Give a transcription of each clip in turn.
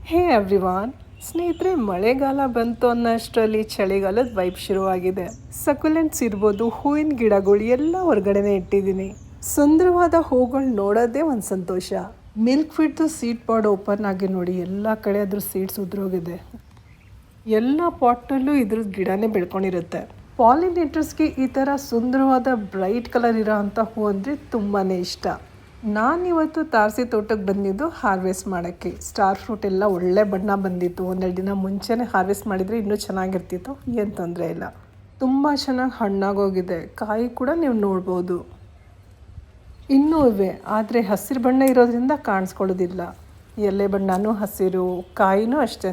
ಹೇ everyone, ಸ್ನೇಹಿತರೆ, ಮಳೆಗಾಲ ಬಂತು ಅನ್ನೋಷ್ಟರಲ್ಲಿ ಚಳಿಗಾಲದ ವೈಬ್ ಶುರುವಾಗಿದೆ. ಸಕುಲೆಂಟ್ಸ್ ಇರ್ಬೋದು, ಹೂವಿನ ಗಿಡಗಳು ಎಲ್ಲ ಹೊರಗಡೆನೆ ಇಟ್ಟಿದ್ದೀನಿ. ಸುಂದರವಾದ ಹೂಗಳು ನೋಡೋದೇ ಒಂದು ಸಂತೋಷ. ಮಿಲ್ಕ್ ಫಿಡ್ದು ಸೀಡ್ ಪಾಡ್ ಓಪನ್ ಆಗಿ ನೋಡಿ, ಎಲ್ಲ ಕಡೆ ಅದ್ರ ಸೀಡ್ಸ್ ಉದುರೋಗಿದೆ. ಎಲ್ಲ ಪಾಟಲ್ಲೂ ಇದ್ರ ಗಿಡನೇ ಬೆಳ್ಕೊಂಡಿರುತ್ತೆ. ಪಾಲಿನೇಟರ್ಸ್ಗೆ ಈ ಥರ ಸುಂದರವಾದ ಬ್ರೈಟ್ ಕಲರ್ ಇರೋ ಅಂಥ ಹೂ ಅಂದರೆ ತುಂಬಾ ಇಷ್ಟ. ನಾನಿವತ್ತು ತಾರಸಿ ತೋಟಕ್ಕೆ ಬಂದಿದ್ದು ಹಾರ್ವೆಸ್ಟ್ ಮಾಡೋಕ್ಕೆ. ಸ್ಟಾರ್ ಫ್ರೂಟ್ ಎಲ್ಲ ಒಳ್ಳೆ ಬಣ್ಣ ಬಂದಿತ್ತು. ಒಂದೆರಡು ದಿನ ಮುಂಚೆನೇ ಹಾರ್ವೆಸ್ಟ್ ಮಾಡಿದರೆ ಇನ್ನೂ ಚೆನ್ನಾಗಿರ್ತಿತ್ತು. ಏನು ತೊಂದರೆ ಇಲ್ಲ, ತುಂಬ ಚೆನ್ನಾಗಿ ಹಣ್ಣಾಗೋಗಿದೆ. ಕಾಯಿ ಕೂಡ ನೀವು ನೋಡ್ಬೋದು. ಇನ್ನೂ ಇವೆ, ಆದರೆ ಹಸಿರು ಬಣ್ಣ ಇರೋದ್ರಿಂದ ಕಾಣಿಸ್ಕೊಳ್ಳೋದಿಲ್ಲ. ಎಲೆ ಬಣ್ಣನೂ ಹಸಿರು, ಕಾಯಿನೂ ಅಷ್ಟೇ.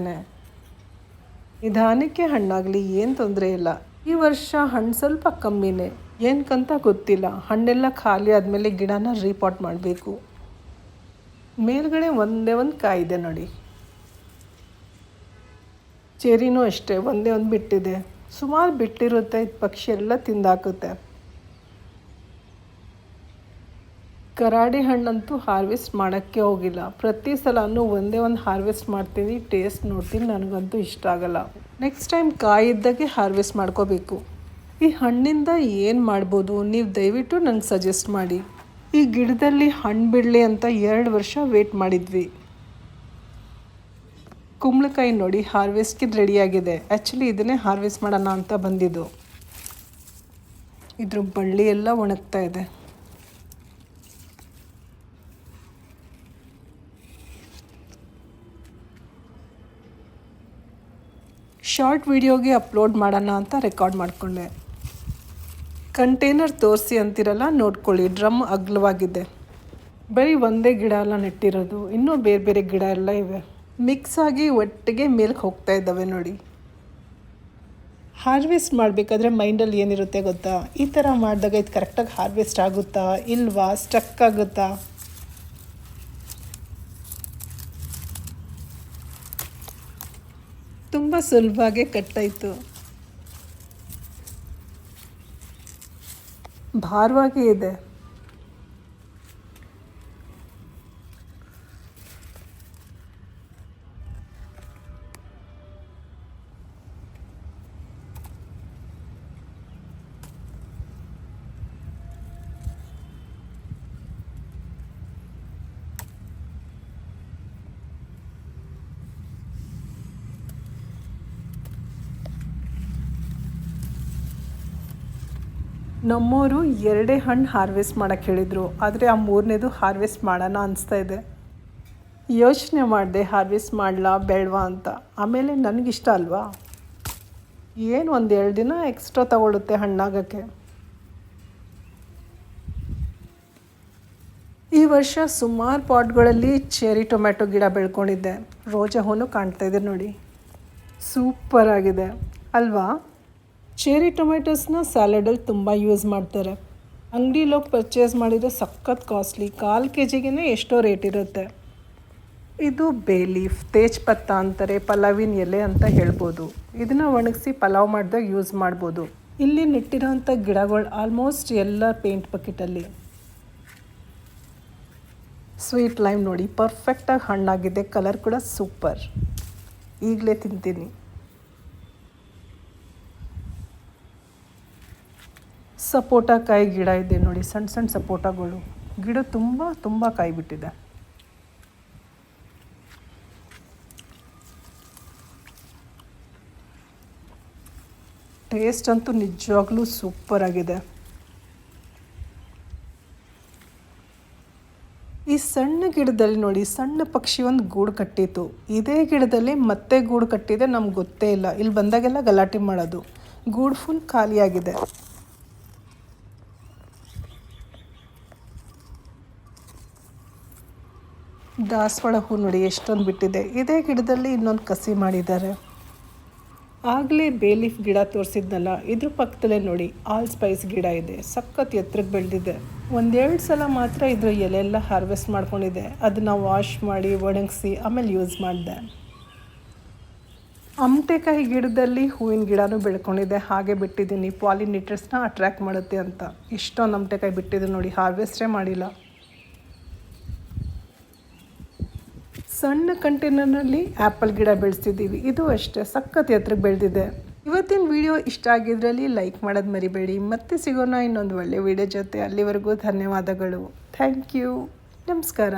ನಿಧಾನಕ್ಕೆ ಹಣ್ಣಾಗಲಿ, ಏನು ತೊಂದರೆ ಇಲ್ಲ. ಈ ವರ್ಷ ಹಣ್ಣು ಸ್ವಲ್ಪ ಕಮ್ಮಿನೇ, ಏನಕ್ಕಂತ ಗೊತ್ತಿಲ್ಲ. ಹಣ್ಣೆಲ್ಲ ಖಾಲಿ ಆದಮೇಲೆ ಗಿಡನ ರೀಪಾಟ್ ಮಾಡಬೇಕು. ಮೇಲ್ಗಡೆ ಒಂದೇ ಒಂದು ಕಾಯಿ ಇದೆ ನೋಡಿ. ಚೆರಿನೂ ಅಷ್ಟೇ, ಒಂದೇ ಒಂದು ಬಿಟ್ಟಿದೆ. ಸುಮಾರು ಬಿಟ್ಟಿರುತ್ತೆ, ಇದು ಪಕ್ಷಿ ಎಲ್ಲ ತಿಂದಾಕುತ್ತೆ. ಕರಾಡಿ ಹಣ್ಣಂತೂ ಹಾರ್ವೆಸ್ಟ್ ಮಾಡೋಕ್ಕೆ ಹೋಗಿಲ್ಲ. ಪ್ರತಿ ಸಲನೂ ಒಂದೇ ಒಂದು ಹಾರ್ವೆಸ್ಟ್ ಮಾಡ್ತೀನಿ, ಟೇಸ್ಟ್ ನೋಡ್ತೀನಿ, ನನಗಂತೂ ಇಷ್ಟ ಆಗಲ್ಲ. ನೆಕ್ಸ್ಟ್ ಟೈಮ್ ಕಾಯಿ ಇದ್ದಾಗೆ ಹಾರ್ವೆಸ್ಟ್ ಮಾಡ್ಕೋಬೇಕು. ಈ ಹಣ್ಣಿಂದ ಏನು ಮಾಡ್ಬೋದು, ನೀವು ದಯವಿಟ್ಟು ನನಗೆ ಸಜೆಸ್ಟ್ ಮಾಡಿ. ಈ ಗಿಡದಲ್ಲಿ ಹಣ್ಣು ಬಿಡಲಿ ಅಂತ 2 ವರ್ಷ ವೇಟ್ ಮಾಡಿದ್ವಿ. ಕುಂಬಳಕಾಯಿ ನೋಡಿ, ಹಾರ್ವೆಸ್ಟ್ಗೆ ರೆಡಿಯಾಗಿದೆ. ಆ್ಯಕ್ಚುಲಿ ಇದನ್ನೇ ಹಾರ್ವೆಸ್ಟ್ ಮಾಡೋಣ ಅಂತ ಬಂದಿದ್ದು. ಇದ್ರ ಬಳ್ಳಿ ಎಲ್ಲ ಒಣಗ್ತಾ ಇದೆ. ಶಾರ್ಟ್ ವಿಡಿಯೋಗೆ ಅಪ್ಲೋಡ್ ಮಾಡೋಣ ಅಂತ ರೆಕಾರ್ಡ್ ಮಾಡಿಕೊಂಡೆ. ಕಂಟೈನರ್ ತೋರಿಸಿ ಅಂತಿರಲ್ಲ, ನೋಡ್ಕೊಳ್ಳಿ, ಡ್ರಮ್ ಅಗಲವಾಗಿದೆ. ಬರೀ ಒಂದೇ ಗಿಡ ಎಲ್ಲ ನೆಟ್ಟಿರೋದು, ಇನ್ನೂ ಬೇರೆ ಬೇರೆ ಗಿಡ ಎಲ್ಲ ಇವೆ. ಮಿಕ್ಸ್ ಆಗಿ ಒಟ್ಟಿಗೆ ಮೇಲಕ್ಕೆ ಹೋಗ್ತಾ ಇದ್ದಾವೆ ನೋಡಿ. ಹಾರ್ವೆಸ್ಟ್ ಮಾಡಬೇಕಾದ್ರೆ ಮೈಂಡಲ್ಲಿ ಏನಿರುತ್ತೆ ಗೊತ್ತಾ, ಈ ಥರ ಮಾಡಿದಾಗ ಇದು ಕರೆಕ್ಟಾಗಿ ಹಾರ್ವೆಸ್ಟ್ ಆಗುತ್ತಾ ಇಲ್ವಾ, ಸ್ಟಕ್ ಆಗುತ್ತಾ. ತುಂಬ ಸುಲಭವಾಗಿ ಕಟ್ಟಾಯಿತು. ಭಾರವಾಗಿ ಇದೆ. ನಮ್ಮವರು 2 ಹಣ್ಣು ಹಾರ್ವೆಸ್ಟ್ ಮಾಡೋಕ್ಕೆ ಹೇಳಿದರು, ಆದರೆ ಆ 3ನೇದು ಹಾರ್ವೆಸ್ಟ್ ಮಾಡೋಣ ಅನಿಸ್ತಾ ಇದೆ. ಯೋಚನೆ ಮಾಡಿದೆ ಹಾರ್ವೆಸ್ಟ್ ಮಾಡಲಾ ಬೇಡವಾ ಅಂತ. ಆಮೇಲೆ ನನಗಿಷ್ಟ ಅಲ್ವಾ, ಏನು 1-2 ದಿನ ಎಕ್ಸ್ಟ್ರಾ ತಗೊಳುತ್ತೆ ಹಣ್ಣಾಗೋಕ್ಕೆ. ಈ ವರ್ಷ ಸುಮಾರು ಪಾಟ್ಗಳಲ್ಲಿ ಚೆರಿ ಟೊಮ್ಯಾಟೊ ಗಿಡ ಬೆಳ್ಕೊಂಡಿದ್ದೆ. ರೋಜಾ ಹೂನು ಕಾಣ್ತಾ ಇದೆ ನೋಡಿ, ಸೂಪರ್ ಆಗಿದೆ ಅಲ್ವಾ. ಚೆರಿ ಟೊಮೆಟೊಸ್ನ ಸ್ಯಾಲಡಲ್ಲಿ ತುಂಬ ಯೂಸ್ ಮಾಡ್ತಾರೆ. ಅಂಗಡಿಲಿ ಹೋಗಿ ಪರ್ಚೇಸ್ ಮಾಡಿದರೆ ಸಖತ್ ಕಾಸ್ಟ್ಲಿ, 1/4 kgಗೆ ಎಷ್ಟೋ ರೇಟ್ ಇರುತ್ತೆ. ಇದು ಬೇ ಲೀಫ್, ತೇಜ್ಪತ್ತ ಅಂತಾರೆ, ಪಲಾವಿನ ಎಲೆ ಅಂತ ಹೇಳ್ಬೋದು. ಇದನ್ನು ಒಣಗಿಸಿ ಪಲಾವ್ ಮಾಡಿದಾಗ ಯೂಸ್ ಮಾಡ್ಬೋದು. ಇಲ್ಲಿ ನೆಟ್ಟಿರೋಂಥ ಗಿಡಗಳು ಆಲ್ಮೋಸ್ಟ್ ಎಲ್ಲ ಪೇಂಟ್ ಬಕೆಟಲ್ಲಿ. ಸ್ವೀಟ್ ಲೈಮ್ ನೋಡಿ, ಪರ್ಫೆಕ್ಟಾಗಿ ಹಣ್ಣಾಗಿದೆ, ಕಲರ್ ಕೂಡ ಸೂಪರ್. ಈಗಲೇ ತಿಂತೀನಿ. ಸಪೋಟ ಕಾಯಿ ಗಿಡ ಇದೆ ನೋಡಿ, ಸಣ್ಣ ಸಣ್ಣ ಸಪೋಟಗಳು. ಗಿಡ ತುಂಬ ಕಾಯಿ ಬಿಟ್ಟಿದೆ. ಟೇಸ್ಟ್ ಅಂತೂ ನಿಜವಾಗ್ಲೂ ಸೂಪರ್ ಆಗಿದೆ. ಈ ಸಣ್ಣ ಗಿಡದಲ್ಲಿ ನೋಡಿ, ಸಣ್ಣ ಪಕ್ಷಿ ಒಂದು ಗೂಡು ಕಟ್ಟಿತ್ತು. ಇದೇ ಗಿಡದಲ್ಲಿ ಮತ್ತೆ ಗೂಡು ಕಟ್ಟಿದೆ, ನಮ್ಗೆ ಗೊತ್ತೇ ಇಲ್ಲ. ಇಲ್ಲಿ ಬಂದಾಗೆಲ್ಲ ಗಲಾಟೆ ಮಾಡೋದು. ಗೂಡು ಫುಲ್ ಖಾಲಿಯಾಗಿದೆ. ದಾಸವಾಳ ಹೂ ನೋಡಿ ಎಷ್ಟೊಂದು ಬಿಟ್ಟಿದೆ. ಇದೇ ಗಿಡದಲ್ಲಿ ಇನ್ನೊಂದು ಕಸಿ ಮಾಡಿದ್ದಾರೆ. ಆಗಲೇ ಬೇಲೀಫ್ ಗಿಡ ತೋರಿಸಿದ್ನಲ್ಲ, ಇದ್ರ ಪಕ್ಕದಲ್ಲೇ ನೋಡಿ ಆಲ್ ಸ್ಪೈಸ್ ಗಿಡ ಇದೆ. ಸಖತ್ ಎತ್ತರಕ್ಕೆ ಬೆಳೆದಿದೆ. 1-2 ಸಲ ಮಾತ್ರ ಇದ್ರ ಎಲೆಲ್ಲ ಹಾರ್ವೆಸ್ಟ್ ಮಾಡ್ಕೊಂಡಿದ್ದೆ. ಅದನ್ನು ವಾಶ್ ಮಾಡಿ ಒಣಗಿಸಿ ಆಮೇಲೆ ಯೂಸ್ ಮಾಡಿದೆ. ಅಮಟೆಕಾಯಿ ಗಿಡದಲ್ಲಿ ಹೂವಿನ ಗಿಡನೂ ಬೆಳ್ಕೊಂಡಿದೆ, ಹಾಗೆ ಬಿಟ್ಟಿದ್ದೀನಿ. ಪಾಲಿನೇಟರ್ಸ್ನ ಅಟ್ರ್ಯಾಕ್ಟ್ ಮಾಡುತ್ತೆ ಅಂತ. ಇಷ್ಟೊಂದು ಅಮಟೆಕಾಯಿ ಬಿಟ್ಟಿದೆ ನೋಡಿ, ಹಾರ್ವೆಸ್ಟೇ ಮಾಡಿಲ್ಲ. ಸಣ್ಣ ಕಂಟೈನರ್ನಲ್ಲಿ ಆ್ಯಪಲ್ ಗಿಡ ಬೆಳೆಸ್ತಿದ್ದೀವಿ. ಇದು ಅಷ್ಟೇ ಸಖತ್ ಎತ್ತರಕ್ಕೆ ಬೆಳೆದಿದೆ. ಇವತ್ತಿನ ವಿಡಿಯೋ ಇಷ್ಟ ಆಗಿದ್ರಲ್ಲಿ ಲೈಕ್ ಮಾಡೋದು ಮರಿಬೇಡಿ. ಮತ್ತೆ ಸಿಗೋಣ ಇನ್ನೊಂದು ಒಳ್ಳೆ ವಿಡಿಯೋ ಜೊತೆ. ಅಲ್ಲಿವರೆಗೂ ಧನ್ಯವಾದಗಳು. Thank you. ನಮಸ್ಕಾರ.